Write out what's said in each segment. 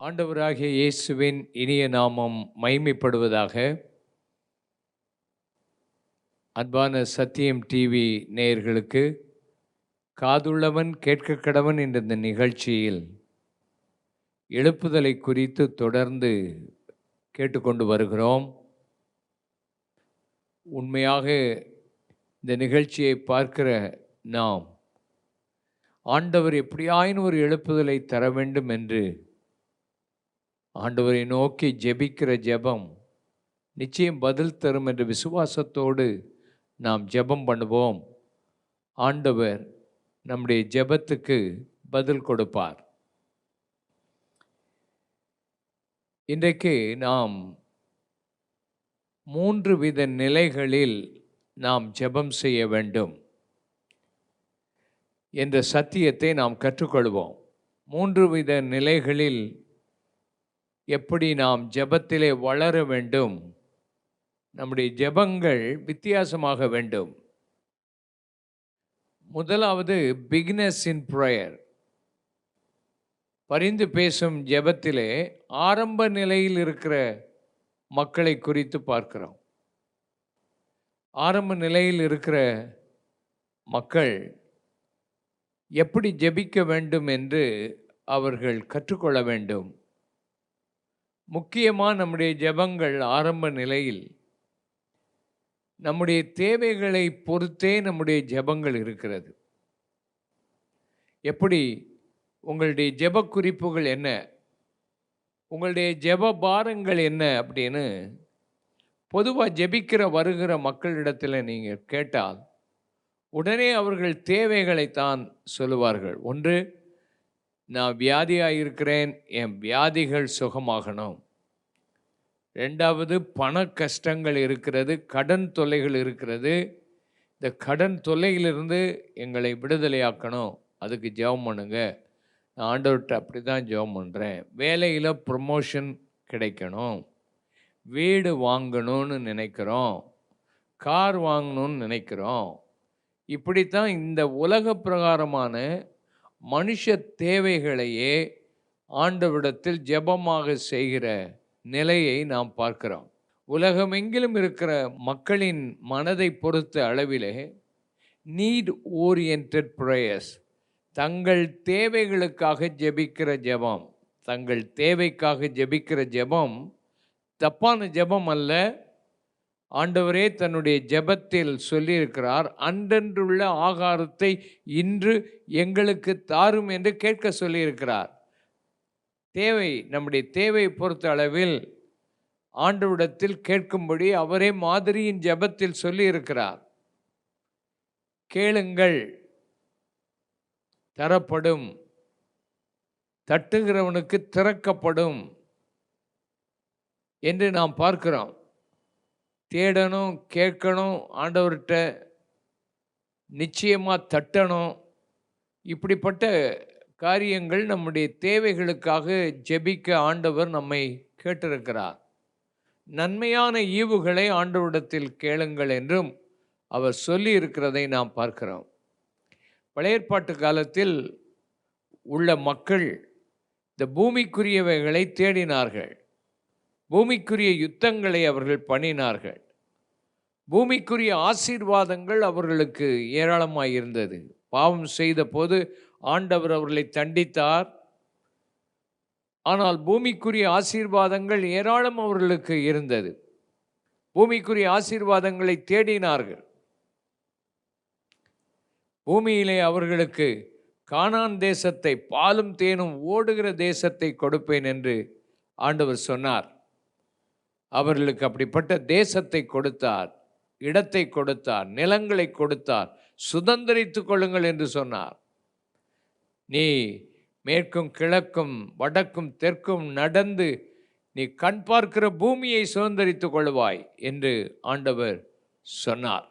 ஆண்டவராகிய இயேசுவின் இனிய நாமம் மகிமைப்படுவதாக. அன்பான சத்தியம் டிவி நேயர்களுக்கு காதுள்ளவன் கேட்க கடவன் என்ற இந்த நிகழ்ச்சியில் எழுப்புதலை குறித்து தொடர்ந்து கேட்டுக்கொண்டு வருகிறோம். உண்மையாக இந்த நிகழ்ச்சியை பார்க்கிற நாம் ஆண்டவர் எப்படியாயினும் ஒரு எழுப்புதலை தர வேண்டும் என்று ஆண்டவரை நோக்கி ஜெபிக்கிற ஜெபம் நிச்சயம் பதில் தரும் என்ற விசுவாசத்தோடு நாம் ஜெபம் பண்ணுவோம். ஆண்டவர் நம்முடைய ஜெபத்துக்கு பதில் கொடுப்பார். இன்றைக்கு நாம் 3 வித நிலைகளில் நாம் ஜெபம் செய்ய வேண்டும் என்ற சத்தியத்தை நாம் கற்றுக்கொள்வோம். 3 வித நிலைகளில் எப்படி நாம் ஜெபத்திலே வளர வேண்டும், நம்முடைய ஜெபங்கள் வித்தியாசமாக வேண்டும். முதலாவது பிகினர்ஸ் இன் ப்ரேயர், பரிந்து பேசும் ஜெபத்திலே ஆரம்ப நிலையில் இருக்கிற மக்களை குறித்து பார்க்கிறோம். ஆரம்ப நிலையில் இருக்கிற மக்கள் எப்படி ஜெபிக்க வேண்டும் என்று அவர்கள் கற்றுக்கொள்ள வேண்டும். முக்கியமாக நம்முடைய ஜெபங்கள் ஆரம்ப நிலையில் நம்முடைய தேவைகளை பொறுத்தே நம்முடைய ஜெபங்கள் இருக்கிறது. எப்படி உங்களுடைய ஜெப குறிப்புகள் என்ன, உங்களுடைய ஜெப பாரங்கள் என்ன அப்படின்னு பொதுவாக ஜெபிக்கிற வருகிற மக்களிடத்தில் நீங்கள் கேட்டால் உடனே அவர்கள் தேவைகளைத்தான் சொல்லுவார்கள். ஒன்று, நான் வியாதியாக இருக்கிறேன், என் வியாதிகள் சுகமாகணும். ரெண்டாவது, பண கஷ்டங்கள் இருக்கிறது, கடன் தொல்லைகள் இருக்கிறது, இந்த கடன் தொல்லையிலிருந்து எங்களை விடுதலையாக்கணும், அதுக்கு ஜெபம் பண்ணுங்க. நான் ஆண்டவர்கிட்ட அப்படி தான் ஜெபம் பண்ணுறேன். வேலையில் ப்ரமோஷன் கிடைக்கணும், வீடு வாங்கணும்னு நினைக்கிறோம், கார் வாங்கணும்னு நினைக்கிறோம். இப்படித்தான் இந்த உலக பிரகாரமான மனுஷ தேவைகளையே ஆண்டவரிடத்தில் ஜெபமாக செய்கிற நிலையை நாம் பார்க்கிறோம். உலகமெங்கிலும் இருக்கிற மக்களின் மனதை பொறுத்த அளவிலே நீட் ஓரியன்ட் ப்ரேயர்ஸ், தங்கள் தேவைகளுக்காக ஜெபிக்கிற ஜெபம், தங்கள் தேவைக்காக ஜெபிக்கிற ஜெபம் தப்பான ஜெபம் அல்ல. ஆண்டவரே தன்னுடைய ஜெபத்தில் சொல்லியிருக்கிறார், அன்றன்றுள்ள ஆகாரத்தை இன்று எங்களுக்கு தாரும் என்று கேட்க சொல்லியிருக்கிறார். தேவை, நம்முடைய தேவையை பொறுத்த அளவில் ஆண்டவரிடத்தில் கேட்கும்படி அவரே மாதிரியின் ஜெபத்தில் சொல்லியிருக்கிறார். கேளுங்கள் தரப்படும், தட்டுகிறவனுக்கு திறக்கப்படும் என்று நாம் பார்க்கிறோம். தேடணும், கேட்கணும், ஆண்டவர்கிட்ட நிச்சயமாக தட்டணும். இப்படிப்பட்ட காரியங்கள் நம்முடைய தேவைகளுக்காக ஜெபிக்க ஆண்டவர் நம்மை கேட்டிருக்கிறார். நன்மையான ஈவுகளை ஆண்டவரிடத்தில் கேளுங்கள் என்றும் அவர் சொல்லி இருக்கிறதை நாம் பார்க்கிறோம். பழைய ஏற்பாட்டு காலத்தில் உள்ள மக்கள் இந்த பூமிக்குரியவைகளை தேடினார்கள், பூமிக்குரிய யுத்தங்களை அவர்கள் பண்ணினார்கள், பூமிக்குரிய ஆசீர்வாதங்கள் அவர்களுக்கு ஏராளமாக இருந்தது. பாவம் செய்த போது ஆண்டவர் அவர்களை தண்டித்தார், ஆனால் பூமிக்குரிய ஆசீர்வாதங்கள் ஏராளம் அவர்களுக்கு இருந்தது. பூமிக்குரிய ஆசீர்வாதங்களை தேடினார்கள். பூமியிலே அவர்களுக்கு கானான் தேசத்தை, பாலும் தேனும் ஓடுகிற தேசத்தை கொடுப்பேன் என்று ஆண்டவர் சொன்னார். அவர்களுக்கு அப்படிப்பட்ட தேசத்தை கொடுத்தார், இடத்தை கொடுத்தார், நிலங்களை கொடுத்தார், சுதந்திரித்துக் கொள்ளுங்கள் என்று சொன்னார். நீ மேற்கும் கிழக்கும் வடக்கும் தெற்கும் நடந்து நீ கண் பார்க்கிற பூமியை சுதந்திரித்துக் கொள்வாய் என்று ஆண்டவர் சொன்னார்.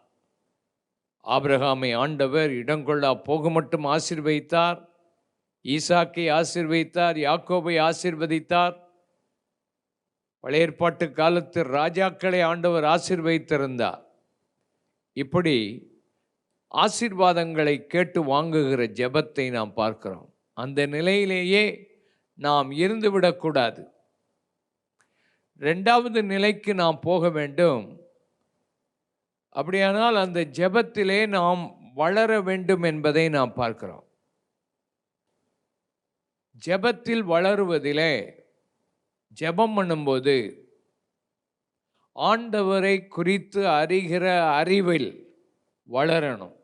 ஆபிரகாமை ஆண்டவர் இடங்கொள்ளா போக மட்டும் ஆசீர்வதித்தார், ஈசாக்கை ஆசீர்வதித்தார், யாக்கோபை ஆசீர்வதித்தார். பழைய ஏற்பாட்டு காலத்து ராஜாக்களை ஆண்டவர் ஆசீர்வதித்திருந்தார். இப்படி ஆசீர்வாதங்களை கேட்டு வாங்குகிற ஜெபத்தை நாம் பார்க்கிறோம். அந்த நிலையிலேயே நாம் இருந்துவிடக்கூடாது. 2வது நிலைக்கு நாம் போக வேண்டும். அப்படியானால் அந்த ஜெபத்திலே நாம் வளர வேண்டும் என்பதை நாம் பார்க்கிறோம். ஜெபத்தில் வளருவதிலே, ஜெபம் பண்ணும்போது ஆண்டவரை குறித்து அறிகிற அறிவில் வளரணும்.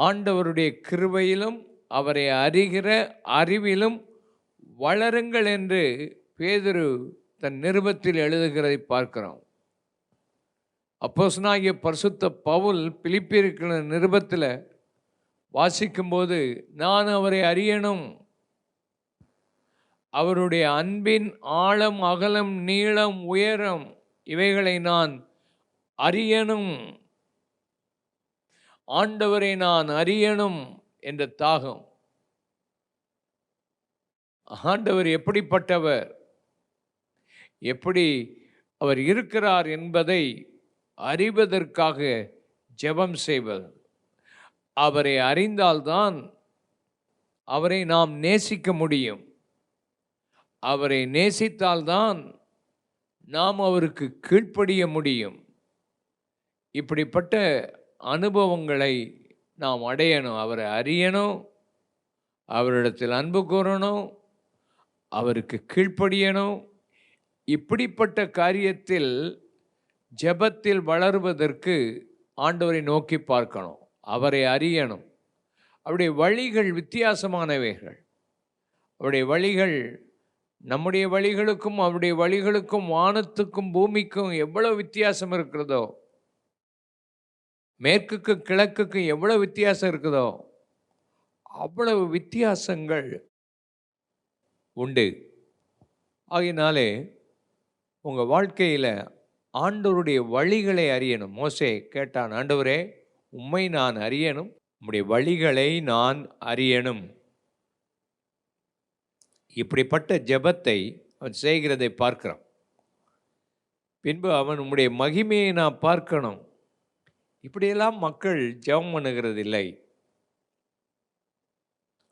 ஆண்டவருடைய கிருபையிலும் அவரை அறிகிற அறிவிலும் வளருங்கள் என்று பேதுரு தன் நிருபத்தில் எழுதுகிறதை பார்க்கிறோம். அப்போஸ்தலனாகிய பரிசுத்த பவுல் பிலிப்பியருக்கு நிருபத்தில் வாசிக்கும்போது, நான் அவரை அறியணும், அவருடைய அன்பின் ஆழம் அகலம் நீளம் உயரம் இவைகளை நான் அறியணும், ஆண்டவரை நான் அறியணும் என்ற தாகம். ஆண்டவர் எப்படிப்பட்டவர், எப்படி அவர் இருக்கிறார் என்பதை அறிவதற்காக ஜெபம் செய்வது. அவரை அறிந்தால்தான் அவரை நாம் நேசிக்க முடியும். அவரை நேசித்தால்தான் நாம் அவருக்கு கீழ்ப்படிய முடியும். இப்படிப்பட்ட அனுபவங்களை நாம் அடையணும். அவரை அறியணும், அவரிடத்தில் அன்பு கூறணும், அவருக்கு கீழ்ப்படியணும். இப்படிப்பட்ட காரியத்தில் ஜெபத்தில் வளருவதற்கு ஆண்டவரை நோக்கி பார்க்கணும், அவரை அறியணும். அவருடைய வழிகள் வித்தியாசமானவைகள். அவருடைய வழிகள் நம்முடைய வழிகளுக்கும் அவருடைய வழிகளுக்கும் வானத்துக்கும் பூமிக்கும் எவ்வளவு வித்தியாசம் இருக்கிறதோ, மேற்குக்கும் கிழக்குக்கும் எவ்வளவு வித்தியாசம் இருக்குதோ அவ்வளவு வித்தியாசங்கள் உண்டு. ஆகையினாலே உங்கள் வாழ்க்கையில் ஆண்டவருடைய வழிகளை அறியணும். மோசே கேட்டான், ஆண்டவரே உம்மை நான் அறியணும், உம்முடைய வழிகளை நான் அறியணும். இப்படிப்பட்ட ஜெபத்தை அவன் செய்கிறதை பார்க்கிறோம். பின்பு அவன் உம்முடைய மகிமையை நான் பார்க்கணும். இப்படியெல்லாம் மக்கள் ஜெபம் பண்ணுகிறது இல்லை.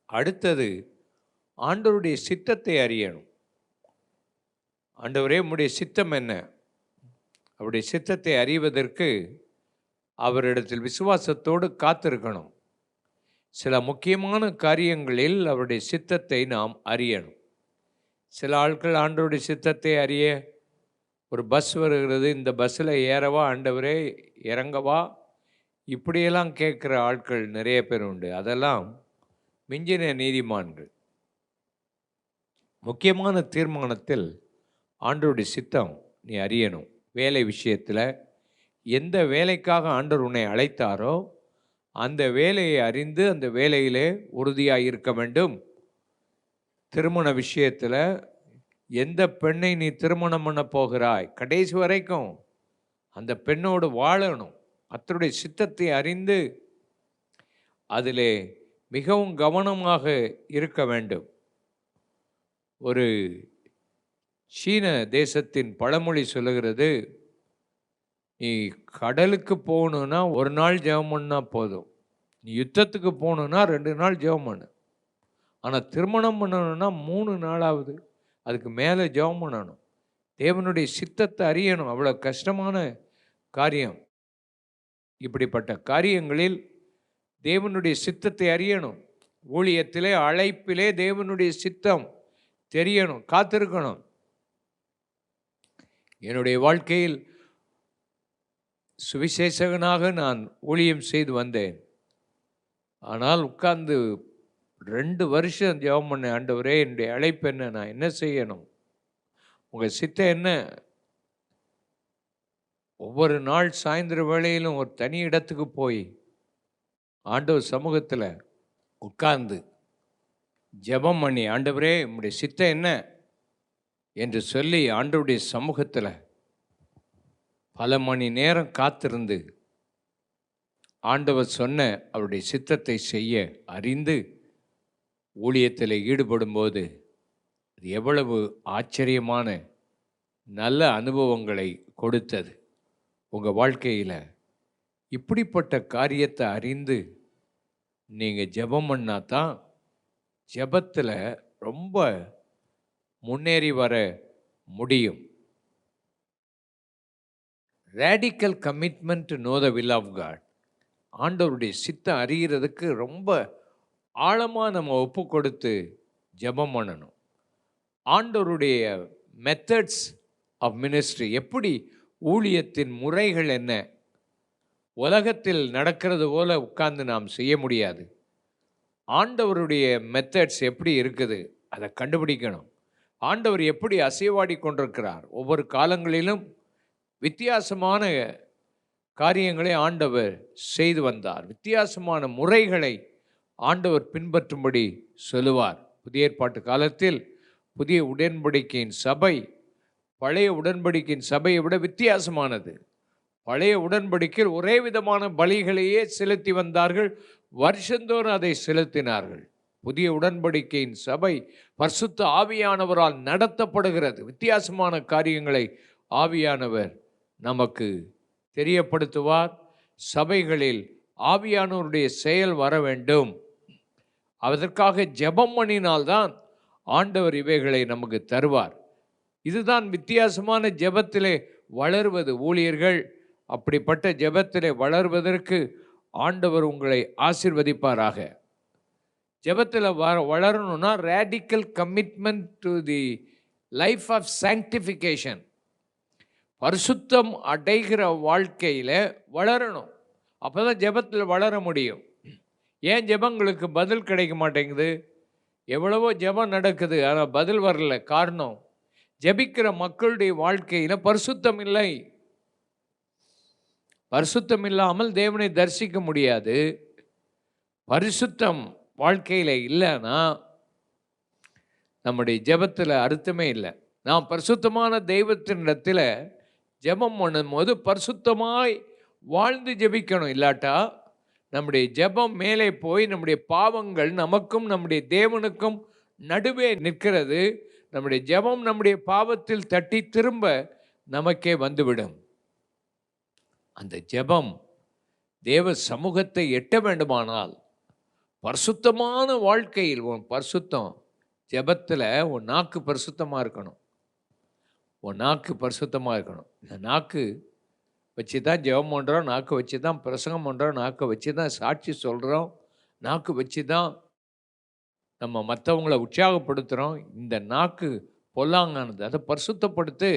அடுத்தது ஆண்டவருடைய சித்தத்தை அறியணும். ஆண்டவரே உம்முடைய சித்தம் என்ன? அவருடைய சித்தத்தை அறிவதற்கு அவரிடத்தில் விசுவாசத்தோடு காத்திருக்கணும். சில முக்கியமான காரியங்களில் அவருடைய சித்தத்தை நாம் அறியணும். சில ஆட்கள் ஆண்டவருடைய சித்தத்தை அறிய, ஒரு பஸ் வருகிறது, இந்த பஸ்ஸில் ஏறவா ஆண்டவரே, இறங்கவா, இப்படியெல்லாம் கேட்குற ஆட்கள் நிறைய பேர் உண்டு. அதெல்லாம் மிஞ்சின நீதிமான்கள். முக்கியமான தீர்மானத்தில் ஆண்டவருடைய சித்தம் நீ அறியணும். வேலை விஷயத்தில் எந்த வேலைக்காக ஆண்டவர் உன்னை அழைத்தாரோ அந்த வேலையை அறிந்து அந்த வேலையிலே உறுதியாக இருக்க வேண்டும். திருமண விஷயத்தில் எந்த பெண்ணை நீ திருமணம் பண்ண போகிறாய், கடைசி வரைக்கும் அந்த பெண்ணோடு வாழணும். கர்த்தருடைய சித்தத்தை அறிந்து அதிலே மிகவும் கவனமாக இருக்க வேண்டும். ஒரு சீன தேசத்தின் பழமொழி சொல்லுகிறது, நீ கடலுக்கு போகணுன்னா ஒரு நாள் ஜெபம் பண்ணா போதும், நீ யுத்தத்துக்கு போகணுன்னா 2 நாள் ஜெபம் பண்ணு. ஆனால் திருமணம் பண்ணணுன்னா 3 நாளாவது, அதுக்கு மேலே ஜெபம் பண்ணணும். தேவனுடைய சித்தத்தை அறியணும். அவ்வளோ கஷ்டமான காரியம். இப்படிப்பட்ட காரியங்களில் தேவனுடைய சித்தத்தை அறியணும். ஊழியத்திலே அழைப்பிலே தேவனுடைய சித்தம் தெரியணும், காத்திருக்கணும். என்னுடைய வாழ்க்கையில் சுவிசேஷகனாக நான் ஊழியம் செய்து வந்தேன். ஆனால் உட்கார்ந்து 2 வருஷம் ஜெபம் பண்ண, ஆண்டவரே என்னுடைய அழைப்பு என்ன, நான் என்ன செய்யணும், உங்கள் சித்தம் என்ன? ஒவ்வொரு நாள் சாயந்தர வேளையிலும் ஒரு தனி இடத்துக்கு போய் ஆண்டவர் சமூகத்தில் உட்கார்ந்து ஜெபம் பண்ணி, ஆண்டவரே உம்முடைய சித்தம் என்ன என்று சொல்லி ஆண்டவருடைய சமூகத்தில் பல மணி நேரம் காத்திருந்து ஆண்டவர் சொன்ன அவருடைய சித்தத்தை செய்ய அறிந்து ஊழியத்தில் ஈடுபடும்போது அது எவ்வளவு ஆச்சரியமான நல்ல அனுபவங்களை கொடுத்தது. உங்கள் வாழ்க்கையில் இப்படிப்பட்ட காரியத்தை அறிந்து நீங்கள் ஜெபம் பண்ணாதான் ஜெபத்தில் ரொம்ப முன்னேறி வர முடியும். Radical commitment to know the will of God. ஆண்டவருடைய சித்தம் அறிகிறதுக்கு ரொம்ப ஆழமாக நம்ம ஒப்பு கொடுத்து ஜெபம் பண்ணணும். ஆண்டவருடைய மெத்தட்ஸ் ஆஃப் மினிஸ்ட்ரி, எப்படி ஊழியத்தின் முறைகள் என்ன, உலகத்தில் நடக்கிறது போல உட்கார்ந்து நாம் செய்ய முடியாது. ஆண்டவருடைய மெத்தட்ஸ் எப்படி இருக்குது அதை கண்டுபிடிக்கணும். ஆண்டவர் எப்படி அசைவாடி கொண்டிருக்கிறார், ஒவ்வொரு காலங்களிலும் வித்தியாசமான காரியங்களை ஆண்டவர் செய்து வந்தார். வித்தியாசமான முறைகளை ஆண்டவர் பின்பற்றும்படி சொல்லுவார். புதிய ஏற்பாட்டு காலத்தில் புதிய உடன்படிக்கையின் சபை பழைய உடன்படிக்கையின் சபையை விட வித்தியாசமானது. பழைய உடன்படிக்கையில் ஒரே விதமான பலிகளையே செலுத்தி வந்தார்கள், வருஷந்தோறும் அதை செலுத்தினார்கள். புதிய உடன்படிக்கையின் சபை பரிசுத்த ஆவியானவரால் நடத்தப்படுகிறது. வித்தியாசமான காரியங்களை ஆவியானவர் நமக்கு தெரியப்படுத்துவார். சபைகளில் ஆவியானவருடைய செயல் வர வேண்டும். அதற்காக ஜெபம் பண்ணினால்தான் ஆண்டவர் இவைகளை நமக்கு தருவார். இதுதான் வித்தியாசமான ஜெபத்திலே வளர்வது. ஊழியர்கள் அப்படிப்பட்ட ஜெபத்திலே வளர்வதற்கு ஆண்டவர் உங்களை ஆசீர்வதிப்பாராக. ஜெபத்தில் வளரணும்னா radical commitment to the life of sanctification, பரிசுத்தம் அடைகிற வாழ்க்கையில் வளரணும். அப்போ தான் ஜெபத்தில் வளர முடியும். ஏன் ஜெபங்களுக்கு பதில் கிடைக்க மாட்டேங்குது? எவ்வளவோ ஜெபம் நடக்குது, ஆனால் பதில் வரல. காரணம், ஜெபிக்கிற மக்களுடைய வாழ்க்கையில் பரிசுத்தம் இல்லை. பரிசுத்தம் இல்லாமல் தேவனை தரிசிக்க முடியாது. பரிசுத்தம் வாழ்க்கையில் இல்லைன்னா நம்முடைய ஜெபத்தில் அர்த்தமே இல்லை. நாம் பரிசுத்தமான தெய்வத்தினிடத்தில் ஜெபம் பண்ணும்போது பரிசுத்தமாய் வாழ்ந்து ஜெபிக்கணும். இல்லாட்டா நம்முடைய ஜெபம் மேலே போய் நம்முடைய பாவங்கள் நமக்கும் நம்முடைய தேவனுக்கும் நடுவே நிற்கிறது. நம்முடைய ஜெபம் நம்முடைய பாவத்தில் தட்டி திரும்ப நமக்கே வந்துவிடும். அந்த ஜெபம் தேவ சமூகத்தை எட்ட வேண்டுமானால் பரிசுத்தமான வாழ்க்கையில் உன் பரிசுத்தம், ஜெபத்தில் உன் நாக்கு பரிசுத்தமாக இருக்கணும். உன் நாக்கு பரிசுத்தமாக இருக்கணும். இந்த நாக்கு வச்சு தான் ஜெபம் பண்ணுறோம், நாக்கு வச்சு தான் பிரசங்கம் பண்ணுறோம், நாக்கை வச்சு தான் சாட்சி சொல்கிறோம், நாக்கு வச்சு தான் நம்ம மற்றவங்களை உற்சாகப்படுத்துகிறோம். இந்த நாக்கு பொல்லாங்கானது, அதை பரிசுத்தப்படுத்து.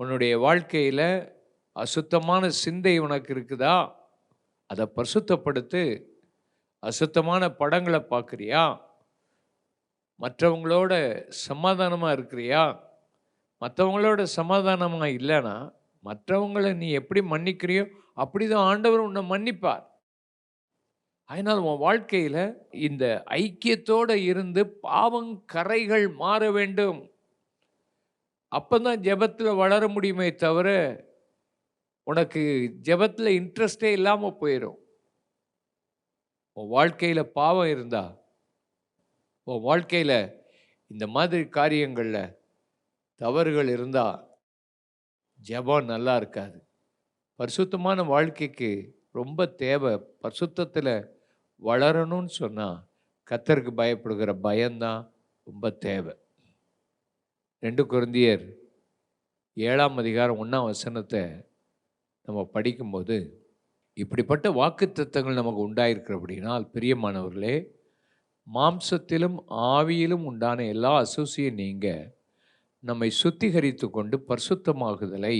உன்னுடைய வாழ்க்கையில் அசுத்தமான சிந்தை உனக்கு இருக்குதா, அதை பரிசுத்தப்படுத்து. அசுத்தமான படங்களை பார்க்குறியா? மற்றவங்களோட சமாதானமாக இருக்கிறியா? மற்றவங்களோட சமாதானமாக இல்லைன்னா மற்றவங்களை நீ எப்படி மன்னிக்கிறியோ அப்படி தான் ஆண்டவர் உன்னை மன்னிப்பார். அதனால் உன் வாழ்க்கையில் இந்த ஐக்கியத்தோடு இருந்து பாவங்கரைகள் மாற வேண்டும். அப்போ தான் ஜெபத்தில் வளர முடியுமே தவிர உனக்கு ஜெபத்தில் இன்ட்ரெஸ்டே இல்லாமல் போயிடும். உன் வாழ்க்கையில் பாவம் இருந்தா, உன் வாழ்க்கையில் இந்த மாதிரி காரியங்களில் தவறுகள் இருந்தால் ஜெபம் நல்லா இருக்காது. பரிசுத்தமான வாழ்க்கைக்கு ரொம்ப தேவை. பரிசுத்தத்தில் வளரணும்னு சொன்னால் கர்த்தருக்கு பயப்படுகிற பயம்தான் ரொம்ப தேவை. 2 கொரிந்தியர் 7ஆம் அதிகாரம் 1ஆம் வசனத்தை நம்ம படிக்கும்போது, இப்படிப்பட்ட வாக்குத்தத்தங்கள் நமக்கு உண்டாயிருக்கிறபடினால் பிரியமானவர்களே, மாம்சத்திலும் ஆவியிலும் உண்டான எல்லா அசூசியும் நீங்க நம்மை சுத்திகரித்து கொண்டு பரிசுத்தமாகுதலை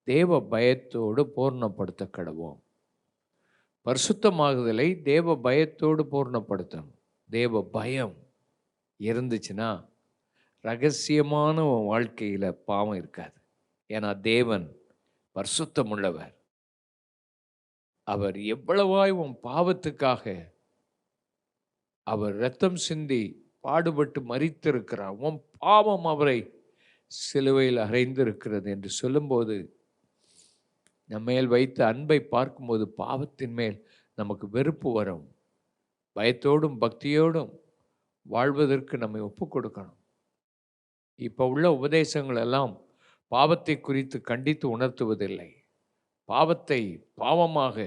தேவ பயத்தோடு பூர்ணப்படுத்த கடவோம். பரிசுத்தமாகுதலை தேவ பயத்தோடு பூர்ணப்படுத்தணும். தேவ பயம் இருந்துச்சுன்னா ரகசியமான வாழ்க்கையில் பாவம் இருக்காது. ஏன்னா தேவன் பரிசுத்தம் உள்ளவர். அவர் எவ்வளவாய் உன் பாவத்துக்காக அவர் இரத்தம் சிந்தி பாடுபட்டு மரித்திருக்கிறார். உன் பாவம் அவரை சிலுவையில் அறைந்திருக்கிறது என்று சொல்லும்போது, நம்மேல் வைத்த அன்பை பார்க்கும்போது பாவத்தின் மேல் நமக்கு வெறுப்பு வரும். பயத்தோடும் பக்தியோடும் வாழ்வதற்கு நம்மை ஒப்பு கொடுக்கணும். இப்போ உள்ள உபதேசங்கள் எல்லாம் பாவத்தை குறித்து கண்டித்து உணர்த்துவதில்லை. பாவத்தை பாவமாக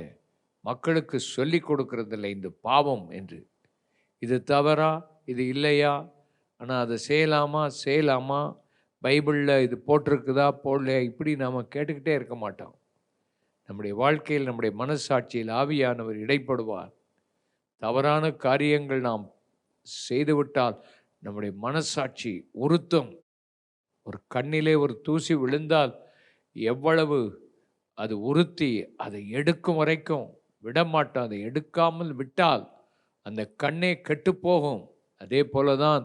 மக்களுக்கு சொல்லி கொடுக்கறதில்லை. இந்த பாவம் என்று இது தவறா, இது இல்லையா, ஆனால் அதை செய்யலாமா செய்யலாமா, பைபிளில் இது போட்டிருக்குதா போடலையா, இப்படி நாம் கேட்டுக்கிட்டே இருக்க மாட்டோம். நம்முடைய வாழ்க்கையில் நம்முடைய மனசாட்சியில் ஆவியானவர் இடைப்படுவார். தவறான காரியங்கள் நாம் செய்துவிட்டால் நம்முடைய மனசாட்சி உறுத்தும். ஒரு கண்ணிலே ஒரு தூசி விழுந்தால் எவ்வளவு அது உறுத்தி அதை எடுக்கும் வரைக்கும் விடமாட்டோம். அதை எடுக்காமல் விட்டால் அந்த கண்ணே கெட்டுப்போகும். அதே போல தான்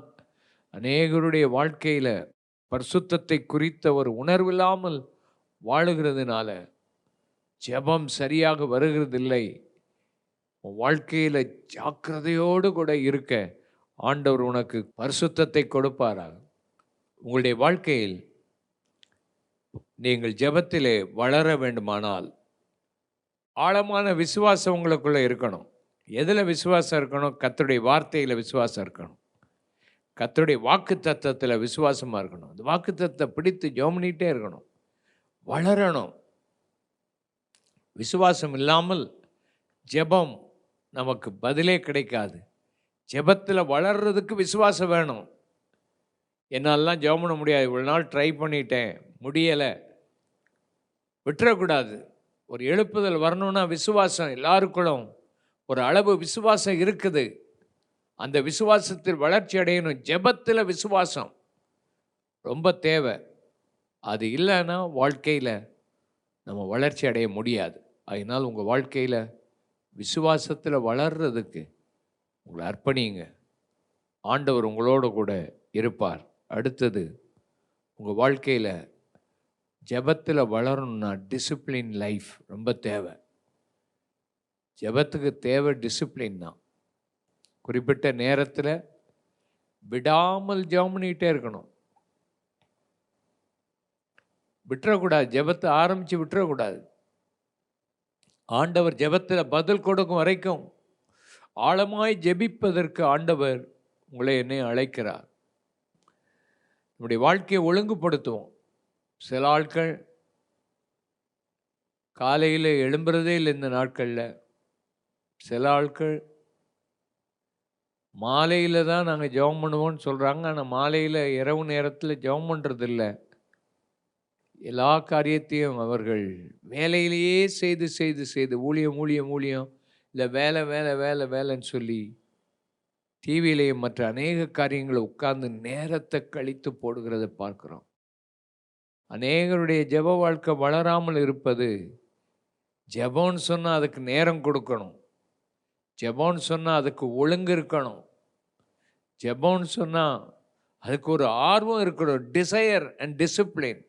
அநேகருடைய வாழ்க்கையில் பரிசுத்தத்தை குறித்த ஒரு உணர்வில்லாமல் வாழுகிறதுனால ஜெபம் சரியாக வருகிறதில்லை. உன் வாழ்க்கையில் ஜாக்கிரதையோடு கூட இருக்க ஆண்டவர் உனக்கு பரிசுத்தத்தை கொடுப்பாராக. உங்களுடைய வாழ்க்கையில் நீங்கள் ஜெபத்திலே வளர வேண்டுமானால் ஆழமான விசுவாசம் உங்களுக்குள்ளே இருக்கணும். எதில் விசுவாசம் இருக்கணும்? கர்த்தருடைய வார்த்தையில் விசுவாசம் இருக்கணும். கர்த்தருடைய வாக்கு தத்தத்தில் விசுவாசமாக இருக்கணும். அந்த வாக்கு தத்தத்தை பிடித்து ஜெபம் பண்ணிகிட்டே இருக்கணும், வளரணும். விசுவாசம் இல்லாமல் ஜெபம் நமக்கு பதிலே கிடைக்காது. ஜெபத்தில் வளர்றதுக்கு விசுவாசம் வேணும். என்னாலலாம் ஜெபம் பண்ண முடியாது, இவ்வளோ நாள் ட்ரை பண்ணிட்டேன், முடியலை, விட்டுறக்கூடாது. ஒரு எழுப்புதல் வரணும்னா விசுவாசம் எல்லாருக்குள்ளும் ஒரு அளவு விசுவாசம் இருக்குது. அந்த விசுவாசத்தில் வளர்ச்சி அடையணும். ஜெபத்தில் விசுவாசம் ரொம்ப தேவை. அது இல்லைன்னா வாழ்க்கையில் நம்ம வளர்ச்சி அடைய முடியாது. அதனால் உங்கள் வாழ்க்கையில் விசுவாசத்தில் வளர்றதுக்கு உங்களை அர்ப்பணிங்க. ஆண்டவர் உங்களோட கூட இருப்பார். அடுத்தது, உங்கள் வாழ்க்கையில் ஜெபத்தில் வளரணும்னா டிசிப்ளின் லைஃப் ரொம்ப தேவை. ஜெபத்துக்கு தேவை டிசிப்ளின் தான். குறிப்பிட்ட நேரத்தில் விடாமல் ஜெபம் பண்ணிக்கிட்டே இருக்கணும். விட்டுறக்கூடாது. ஜெபத்தை ஆரம்பித்து விட்டுறக்கூடாது. ஆண்டவர் ஜெபத்தில் பதில் கொடுக்கும் வரைக்கும் ஆழமாய் ஜெபிப்பதற்கு ஆண்டவர் உங்களை என்னை அழைக்கிறார். நம்முடைய வாழ்க்கையை ஒழுங்குபடுத்துவோம். சில ஆட்கள் காலையில் எழும்புறதே இல்லை இந்த நாட்களில். சில ஆட்கள் மாலையில் தான் நாங்கள் ஜெபம் பண்ணுவோம்னு சொல்கிறாங்க. ஆனால் மாலையில் இரவு நேரத்தில் ஜெபம் பண்ணுறதில்ல. எல்லா காரியத்தையும் அவர்கள் வேலையிலேயே செய்து செய்து செய்து ஊழியம் ஊழியம் ஊழியம், இல்லை வேலை வேலை வேலை வேலைன்னு சொல்லி டிவியிலேயும் மற்ற அநேக காரியங்களை உட்கார்ந்து நேரத்தை கழித்து போடுகிறத பார்க்குறோம். அநேகருடைய ஜெப வாழ்க்கை வளராமல் இருப்பது, ஜெபம்னு சொன்னால் அதுக்கு நேரம் கொடுக்கணும். ஜெபம்னு சொன்னால் அதுக்கு ஒழுங்கு இருக்கணும். ஜெபம்னு சொன்னால் அதுக்கு ஒரு ஆர்வம் இருக்கணும். டிசையர் அண்ட் டிசிப்ளின்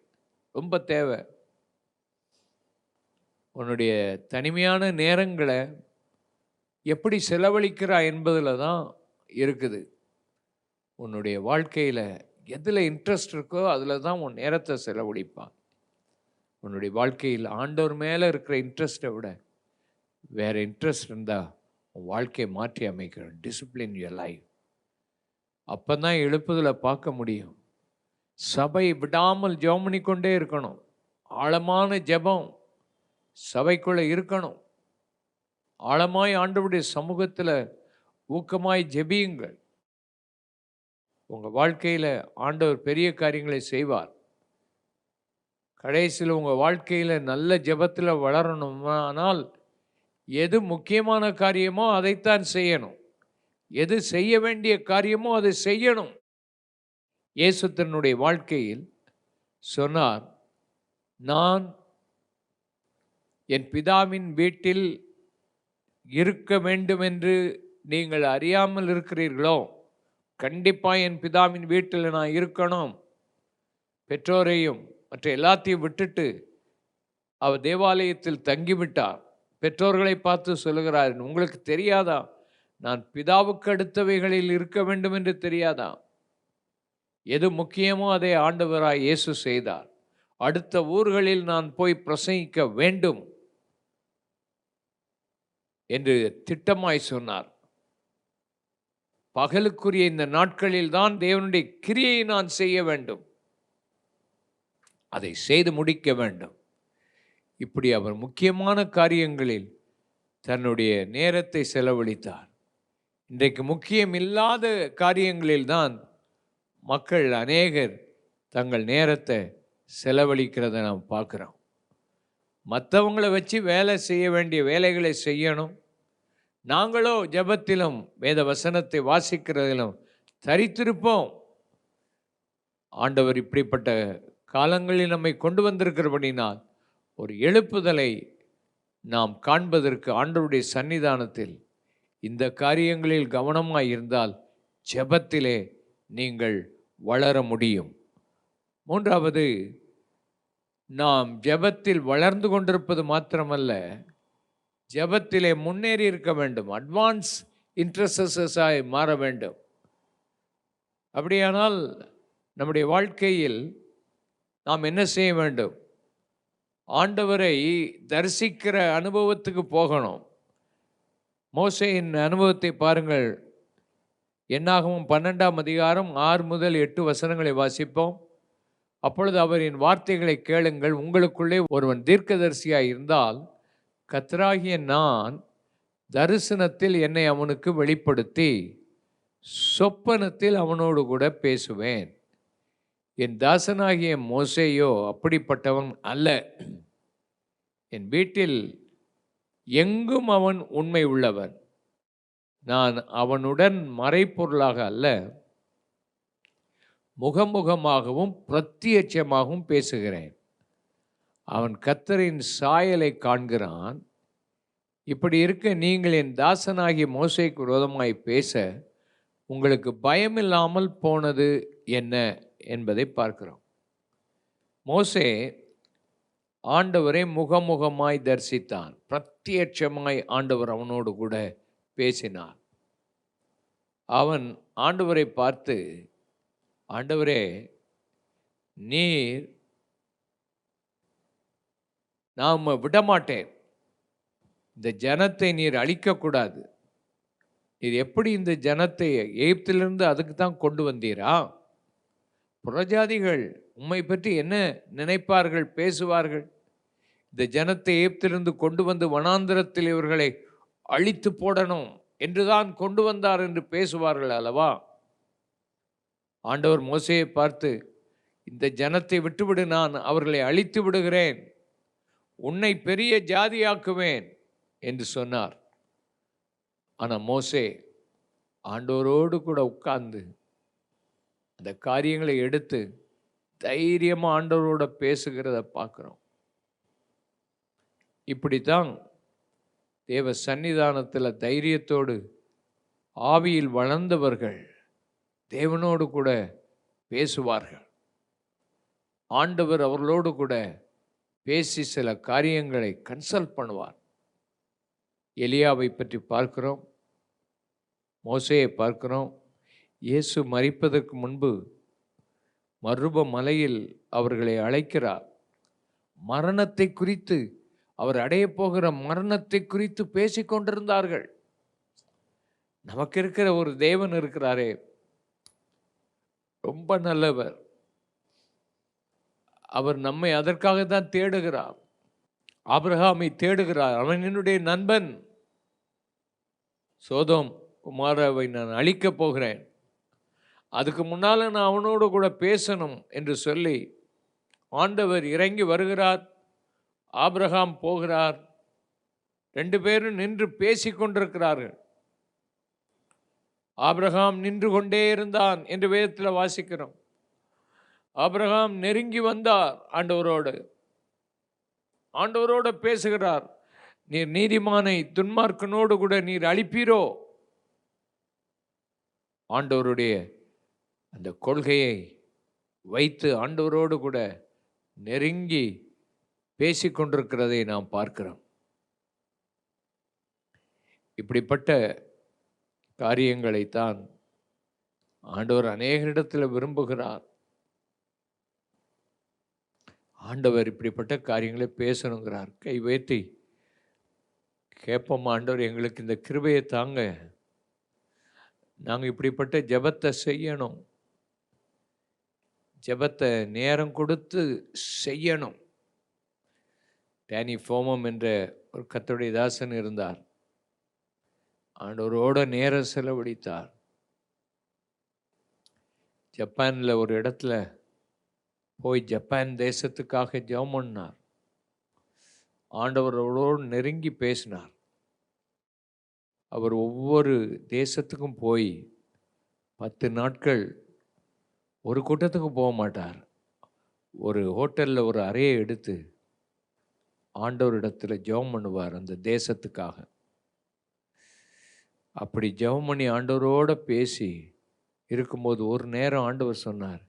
ரொம்ப தேவை. உன்னுடைய தனிமையான நேரங்களை எப்படி செலவழிக்கிறா என்பதில் தான் இருக்குது. உன்னுடைய வாழ்க்கையில் எதில் இன்ட்ரெஸ்ட் இருக்கோ அதில் தான் உன் நேரத்தை செலவழிப்பான். உன்னுடைய வாழ்க்கையில் ஆண்டவர் மேலே இருக்கிற இன்ட்ரெஸ்ட்டை விட வேறு இன்ட்ரெஸ்ட் இருந்தால் உன் வாழ்க்கையை மாற்றி அமைக்கணும். Discipline your life. அப்போ தான் எழுப்புதலை பார்க்க முடியும். சபை விடாமல் ஜெபம் பண்ணிக்கொண்டே இருக்கணும். ஆழமான ஜெபம் சபைக்குள்ளே இருக்கணும். ஆழமாய் ஆண்டவருடைய சமூகத்தில் ஊக்கமாய் ஜெபியுங்கள். உங்கள் வாழ்க்கையில் ஆண்டவர் பெரிய காரியங்களை செய்வார். கடைசியில் உங்கள் வாழ்க்கையில் நல்ல ஜெபத்தில் வளரணுமானால் எது முக்கியமான காரியமோ அதைத்தான் செய்யணும். எது செய்ய வேண்டிய காரியமோ அதை செய்யணும். இயேசு தன்னுடைய வாழ்க்கையில் சொன்னார், நான் என் பிதாவின் வீட்டில் இருக்க வேண்டும் என்று நீங்கள் அறியாமல் இருக்கிறீர்களோ? கண்டிப்பாக என் பிதாவின் வீட்டில் நான் இருக்கணும். பெற்றோரையும் மற்ற எல்லாத்தையும் விட்டுட்டு அவர் தேவாலயத்தில் தங்கிவிட்டார். பெற்றோர்களை பார்த்து சொல்லுகிறார், உங்களுக்கு தெரியாதா நான் பிதாவுக்கு அடுத்தவைகளில் இருக்க வேண்டும் என்று தெரியாதா? எது முக்கியமோ அதை ஆண்டவராய் இயேசு செய்தார். அடுத்த ஊர்களில் நான் போய் பிரசங்கிக்க வேண்டும் என்று திட்டமாய் சொன்னார். பகலுக்குரிய இந்த நாட்களில் தான் தேவனுடைய கிரியை நான் செய்ய வேண்டும், அதை செய்து முடிக்க வேண்டும். இப்படி அவர் முக்கியமான காரியங்களில் தன்னுடைய நேரத்தை செலவழித்தார். இன்றைக்கு முக்கியமில்லாத காரியங்களில்தான் மக்கள் அநேகர் தங்கள் நேரத்தை செலவழிக்கிறத நாம் பார்க்குறோம். மற்றவங்கள வச்சு வேலை செய்ய வேண்டிய வேலைகளை செய்யணும். நாங்களோ ஜெபத்திலும் வேத வசனத்தை வாசிக்கிறதிலும் தரித்திருப்போம். ஆண்டவர் இப்படிப்பட்ட காலங்களில் நம்மை கொண்டு வந்திருக்கிறபடினால் ஒரு எழுப்புதலை நாம் காண்பதற்கு ஆண்டவருடைய சன்னிதானத்தில் இந்த காரியங்களில் கவனமாய் இருந்தால் ஜெபத்திலே நீங்கள் வளர முடியும். மூன்றாவது, நாம் ஜெபத்தில் வளர்ந்து கொண்டிருப்பது மாத்திரமல்ல, ஜெபத்திலே முன்னேறி இருக்க வேண்டும். அட்வான்ஸ் இன்டர்செசர்ஸாய் மாற வேண்டும். அப்படியானால் நம்முடைய வாழ்க்கையில் நாம் என்ன செய்ய வேண்டும்? ஆண்டவரை தரிசிக்கிற அனுபவத்துக்கு போகணும். மோசேயின் அனுபவத்தை பாருங்கள். என்னாகமம் 12ஆம் அதிகாரம் 6 முதல் 8 வசனங்களை வாசிப்போம். அப்பொழுது அவரின் வார்த்தைகளை கேளுங்கள். உங்களுக்குள்ளே ஒருவன் தீர்க்கதரிசியாய் இருந்தால் கர்த்தராகிய நான் தரிசனத்தில் என்னை அவனுக்கு வெளிப்படுத்தி சொப்பனத்தில் அவனோடு கூட பேசுவேன். என் தாசனாகிய மோசேயோ அப்படிப்பட்டவன் அல்ல. என் வீட்டில் எங்கும் அவன் உண்மை உள்ளவன். நான் அவனுடன் மறைப்பொருளாக அல்ல, முகமுகமாகவும் பிரத்யட்சமாகவும் பேசுகிறேன். அவன் கர்த்தரின் சாயலை காண்கிறான். இப்படி இருக்க நீங்கள் என் தாசனாகிய மோசேக்கு விரோதமாய் பேச உங்களுக்கு பயமில்லாமல் போனது என்ன என்பதை பார்க்கிறோம். மோசே ஆண்டவரை முகமுகமாய் தரிசித்தான். பிரத்யட்சமாய் ஆண்டவர் அவனோடு கூட பேசினார். அவன் ஆண்டவரை பார்த்து, ஆண்டவரே, நீர் நாம் விடமாட்டேன், இந்த ஜனத்தை நீர் அழிக்கக்கூடாது. நீர் எப்படி இந்த ஜனத்தை எகிப்திலிருந்து அதுக்கு தான் கொண்டு வந்தீரா? புறஜாதிகள் உம்மை பற்றி என்ன நினைப்பார்கள், பேசுவார்கள்? இந்த ஜனத்தை எகிப்திலிருந்து கொண்டு வந்து வனாந்திரத்தில் இவர்களை அழித்து போடணும் என்றுதான் கொண்டு வந்தார் என்று பேசுவார்கள் அல்லவா? ஆண்டவர் மோசேயை பார்த்து, இந்த ஜனத்தை விட்டுவிடு, நான் அவர்களை அழித்து விடுகிறேன், உன்னை பெரிய ஜாதியாக்குவேன் என்று சொன்னார். ஆனால் மோசே ஆண்டவரோடு கூட உட்கார்ந்து அந்த காரியங்களை எடுத்து தைரியமாக ஆண்டவரோட பேசுகிறத பார்க்குறோம். இப்படித்தான் தேவ சன்னிதானத்தில் தைரியத்தோடு ஆவியில் வளர்ந்தவர்கள் தேவனோடு கூட பேசுவார்கள். ஆண்டவர் அவர்களோடு கூட பேசி சில காரியங்களை கன்சல்ட் பண்ணுவார். எலியாவை பற்றி பார்க்கிறோம், மோசேயை பார்க்கிறோம். இயேசு மரிப்பதற்கு முன்பு மருப மலையில் அவர்களை அழைக்கிறார். மரணத்தை குறித்து, அவர் அடைய போகிற மரணத்தை குறித்து பேசிக்கொண்டிருந்தார்கள். நமக்கு இருக்கிற ஒரு தேவன் இருக்கிறாரே, ரொம்ப நல்லவர். அவர் நம்மை அதற்காக தான் தேடுகிறார். ஆபிரகாமை தேடுகிறார். அவன் என்னுடைய நண்பன். சோதோம் குமாராவை நான் அழிக்கப் போகிறேன், அதுக்கு முன்னால் நான் அவனோடு கூட பேசணும் என்று சொல்லி ஆண்டவர் இறங்கி வருகிறார். ஆபிரகாம் போகிறார். 2 பேரும் நின்று பேசிக்கொண்டிருக்கிறார்கள். ஆபிரகாம் நின்று கொண்டே இருந்தான் என்று வேதத்தில் வாசிக்கிறோம். ஆபிரகாம் நெருங்கி வந்தார் ஆண்டவரோடு. ஆண்டவரோடு பேசுகிறார். நீர் நீதிமானை துன்மார்க்கனோடு கூட நீர் அழிப்பீரோ? ஆண்டவருடைய அந்த கொள்கையை வைத்து ஆண்டவரோடு கூட நெருங்கி பேசிக்கொண்டிருக்கிறதை நாம் பார்க்கிறோம். இப்படிப்பட்ட காரியங்களைத்தான் ஆண்டவர் அநேகரிடத்தில் விரும்புகிறார். ஆண்டவர் இப்படிப்பட்ட காரியங்களை பேசணுங்கிறார். கை உயர்த்தி கேட்போம், ஆண்டவர் எங்களுக்கு இந்த கிருபையை தாங்க, நாங்கள் இப்படிப்பட்ட ஜெபத்தை செய்யணும், ஜெபத்தை நேரம் கொடுத்து செய்யணும். டேனி ஃபோமம் என்ற ஒரு கர்த்தருடைய தாசன் இருந்தார். ஆண்டவரோட நேரம் செலவழித்தார். ஜப்பானில் ஒரு இடத்துல போய் ஜப்பான் தேசத்துக்காக ஜெபம் பண்ணார். ஆண்டவரோடு நெருங்கி பேசினார். அவர் ஒவ்வொரு தேசத்துக்கும் போய் 10 நாட்கள் ஒரு கூட்டத்துக்கும் போக மாட்டார். ஒரு ஹோட்டலில் ஒரு அறையை எடுத்து ஆண்டவரிடத்தில் ஜெபம் பண்ணுவார் அந்த தேசத்துக்காக. அப்படி ஜெபம் பண்ணி ஆண்டவரோட பேசி இருக்கும்போது ஒரு நேரம் ஆண்டவர் சொன்னார்,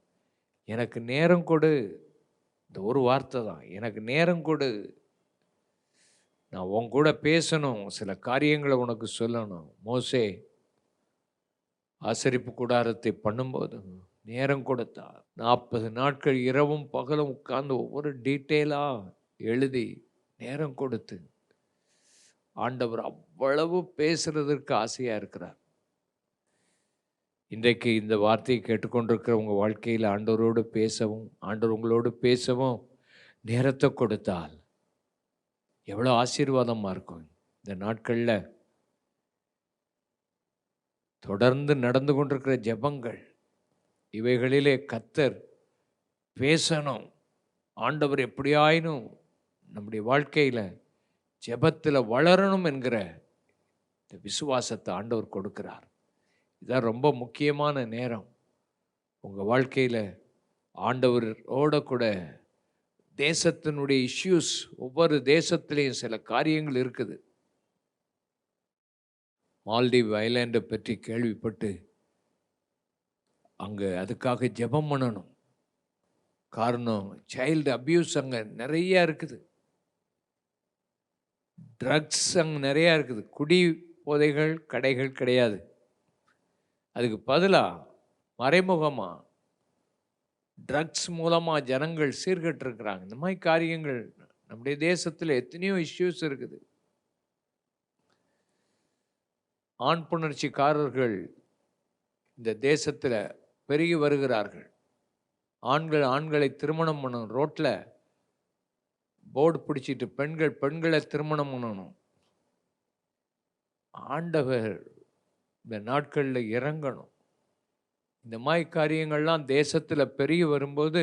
எனக்கு நேரம் கொடு. இந்த ஒரு வார்த்தை தான், எனக்கு நேரம் கொடு, நான் உன் கூட பேசணும், சில காரியங்களை உனக்கு சொல்லணும். மோசே ஆசரிப்பு கூடாரத்தை பண்ணும்போது நேரம் கொடுத்தார். 40 நாட்கள் இரவும் பகலும் உட்கார்ந்து ஒவ்வொரு டீட்டெயிலாக எழுதி நேரம் கொடுத்து ஆண்டவர் அவ்வளவு பேசுறதற்கு ஆசையாக இருக்கிறார். இன்றைக்கு இந்த வார்த்தையை கேட்டுக்கொண்டிருக்கிற உங்கள் வாழ்க்கையில் ஆண்டவரோடு பேசவும், ஆண்டவர் உங்களோடு பேசவும் நேரத்தை கொடுத்தால் எவ்வளோ ஆசீர்வாதமாக இருக்கும். இந்த நாட்களில் தொடர்ந்து நடந்து கொண்டிருக்கிற ஜெபங்கள், இவைகளிலே கர்த்தர் பேசணும். ஆண்டவர் எப்படியாயினும் நம்முடைய வாழ்க்கையில் ஜெபத்தில் வளரணும் என்கிற இந்த விசுவாசத்தை ஆண்டவர் கொடுக்கிறார். இதுதான் ரொம்ப முக்கியமான நேரம் உங்கள் வாழ்க்கையில். ஆண்டவரோட கூட தேசத்தினுடைய இஷ்யூஸ், ஒவ்வொரு தேசத்திலையும் சில காரியங்கள் இருக்குது. மால்டீவ் ஐலாண்டை பற்றி கேள்விப்பட்டு அங்கே அதுக்காக ஜெபம் பண்ணணும். காரணம், சைல்டு அப்யூஸ் அங்கே நிறையா இருக்குது, ட்ரக்ஸ் அங்கே நிறையா இருக்குது. குடி போதைகள் கடைகள் கிடையாது, அதுக்கு பதிலாக மறைமுகமாக ட்ரக்ஸ் மூலமாக ஜனங்கள் சீர்கட்டிருக்கிறாங்க. இந்த மாதிரி காரியங்கள் நம்முடைய தேசத்தில் எத்தனையோ இஷ்யூஸ் இருக்குது. ஆண் புணர்ச்சிக்காரர்கள் இந்த தேசத்தில் பெருகி வருகிறார்கள். ஆண்களை திருமணம் பண்ணணும், ரோட்டில் போர்டு பிடிச்சிட்டு பெண்களை திருமணம் பண்ணணும். ஆண்டவர் இந்த நாட்களில் இறங்கணும். இந்த மாதிரி காரியங்கள்லாம் தேசத்தில் பெருகி வரும்போது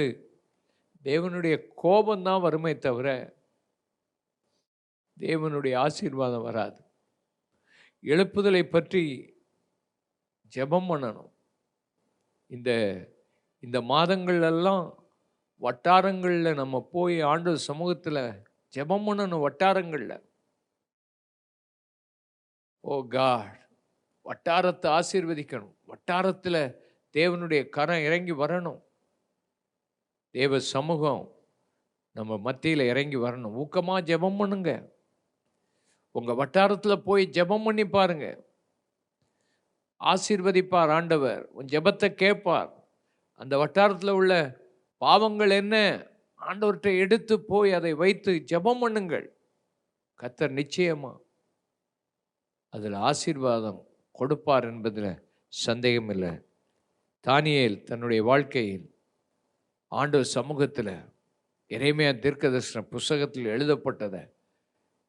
தேவனுடைய கோபம்தான் வருமே தவிர தேவனுடைய ஆசீர்வாதம் வராது. எழுப்புதலை பற்றி ஜெபம் பண்ணணும். இந்த மாதங்கள்லாம் வட்டாரங்களில் நம்ம போய் ஆண்டவர் சமூகத்தில் ஜெபம் பண்ணணும். வட்டாரங்களில், ஓ காட், வட்டாரத்தை ஆசீர்வதிக்கணும். வட்டாரத்தில் தேவனுடைய கரம் இறங்கி வரணும். தேவ சமூகம் நம்ம மத்தியில் இறங்கி வரணும். ஊக்கமாக ஜெபம் பண்ணுங்க. உங்கள் வட்டாரத்தில் போய் ஜெபம் பண்ணி பாருங்க. ஆசீர்வதிப்பார் ஆண்டவர். உன் ஜெபத்தை கேட்பார். அந்த வட்டாரத்தில் உள்ள பாவங்கள் என்ன, ஆண்டவர்கிட்ட எடுத்து போய் அதை வைத்து ஜெபம் பண்ணுங்கள். கர்த்தர் நிச்சயமா அதில் ஆசீர்வாதம் கொடுப்பார் என்பதில் சந்தேகம் இல்லை. தானியேல் தன்னுடைய வாழ்க்கையில் ஆண்டவர் சமூகத்தில் எரேமியா தீர்க்கதரிசன புஸ்தகத்தில் எழுதப்பட்டதை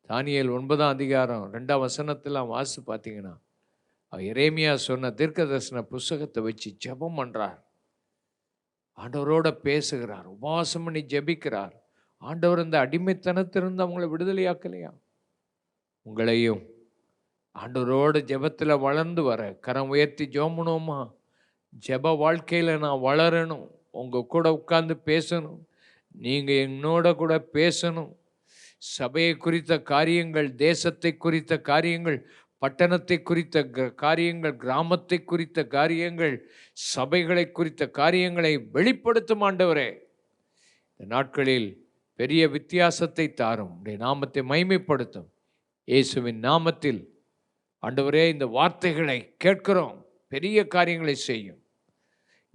தானியேல் 9ஆம் அதிகாரம் 2ஆம் வசனத்தில் வாசி பார்த்தீங்கன்னா, எரேமியா சொன்ன தீர்க்கதரிசன புஸ்தகத்தை வச்சு ஜெபம் பண்ணுறார். ஆண்டவரோட பேசுகிறார், உபவாசம் பண்ணி ஜெபிக்கிறார். ஆண்டவர் இந்த அடிமைத்தனத்திலிருந்து அவங்களை விடுதலையாக்கலையா? உங்களையும் ஆண்டவரோட ஜெபத்தில் வளர்ந்து வர கரம் உயர்த்தி ஜெபம் பண்ணுவோமா? ஜெப வாழ்க்கையில் நான் வளரணும், உங்கள் கூட உட்கார்ந்து பேசணும், நீங்கள் என்னோட கூட பேசணும். சபையை குறித்த காரியங்கள், தேசத்தை குறித்த காரியங்கள், பட்டணத்தை குறித்த காரியங்கள், கிராமத்தை குறித்த காரியங்கள், சபைகளை குறித்த காரியங்களை வெளிப்படுத்தும் ஆண்டவரே. இந்த நாட்களில் பெரிய வித்தியாசத்தை தாரும், உடைய நாமத்தை மகிமைப்படுத்தும். இயேசுவின் நாமத்தில் ஆண்டவரே, இந்த வார்த்தைகளை கேட்கிறோம், பெரிய காரியங்களை செய்யும்.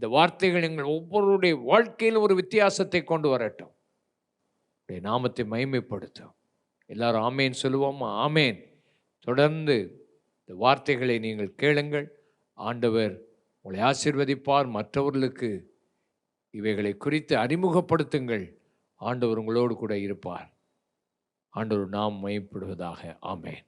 இந்த வார்த்தைகள் எங்கள் ஒவ்வொருடைய வாழ்க்கையில் ஒரு வித்தியாசத்தை கொண்டு வரட்டும். உடைய நாமத்தை மகிமைப்படுத்தும். எல்லாரும் ஆமேன் சொல்லுவோமா? ஆமேன். தொடர்ந்து இந்த வார்த்தைகளை நீங்கள் கேளுங்கள். ஆண்டவர் உங்களை ஆசீர்வதிப்பார். மற்றவர்களுக்கு இவைகளை குறித்து அறிமுகப்படுத்துங்கள். ஆண்டவர் உங்களோடு கூட இருப்பார். ஆண்டவர் நாம் மகிமைப்படுவதாக. ஆமேன்.